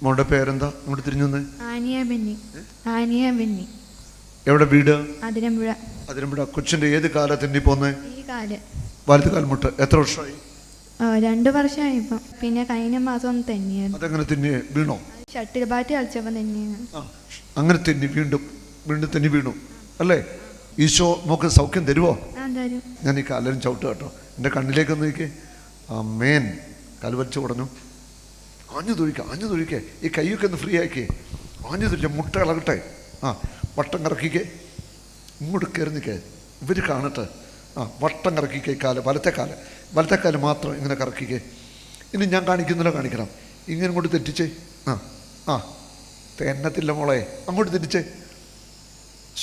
മോളുടെ പേരെന്താ? അങ്ങോട്ട് തിരിഞ്ഞു വന്നേ. ആനിയ ബെന്നി. എവിടെ വീട്? അതിരമ്പുഴ. അതിരമ്പുഴ. കൊച്ചിന്റെ ഏത് കാലത്തിന് പോന്നേ? ഈ കാല്. വലത് കാൽമുട്ട്. എത്ര വർഷമായി? 2 വർഷമായി ഇപ്പം. പിന്നെ കഴിഞ്ഞ മാസം ഒന്ന് തെന്നിയായിരുന്നു. അതെങ്ങനെ തെന്നി വീണോ? ഷട്ടിൽ ബാറ്റ് കളിച്ചപ്പോൾ തെന്നിയാണ്. അങ്ങനെ തെന്നി വീണ്ടും വീണ്ടും തെന്നി വീണു അല്ലേ? ഈശോ നമുക്ക് സൗഖ്യം തരുമോ? ഞാൻ ഈ കാലരും ചവിട്ട് കേട്ടോ. എൻ്റെ കണ്ണിലേക്കൊന്ന് നോക്കിയേ. ആമേൻ. കാല് വലിച്ചു കൊടുന്നു. ആഞ്ഞു തൊഴിക്കേ. ഈ കൈയൊക്കെ ഒന്ന് ഫ്രീ ആക്കിയേ. ആഞ്ഞു തൊഴിച്ച മുട്ട ഇളകട്ടെ. വട്ടം കറക്കിക്കേ. ഇങ്ങോട്ട് കയറി നിൽക്കേ. ഇവർ കാണട്ടെ. വട്ടം കറക്കിക്കേ. വലത്തെ കാല് മാത്രം ഇങ്ങനെ കറക്കിക്കേ. ഇനി ഞാൻ കാണിക്കുന്നില്ല, കാണിക്കണം. ഇങ്ങനെ ഇങ്ങോട്ട് തെറ്റിച്ചേ. തെന്നത്തില്ല മോളെ. അങ്ങോട്ട് തെറ്റിച്ചേ.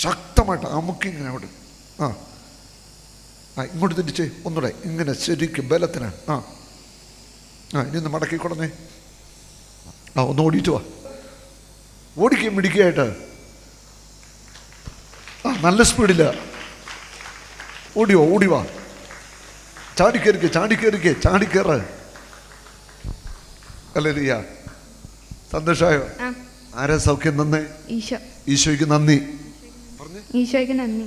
ശക്തമായിട്ട് അമുക്കിങ്ങനെ അങ്ങോട്ട്. ഇങ്ങോട്ട് തെറ്റിച്ചേ. ഒന്നുകൂടെ ഇങ്ങനെ ശരിക്കും ബലത്തിന്. ഇനി ഒന്ന് മടക്കി കൊടുന്നേ. ഒന്ന് ഓടിയിട്ട് വാ. ഓടിക്കുക മിടിക്കുകയായിട്ട്. നല്ല സ്പീഡില്ല. ഓടി വാ. ചാടിക്കേറ്. ഹല്ലേലൂയ. സന്തോഷമായോ? ആരാ സൗഖ്യം തന്നേ? ഈശോ. ഈശോയ്ക്ക് നന്ദി. ഈശോയ്ക്ക് നന്ദി.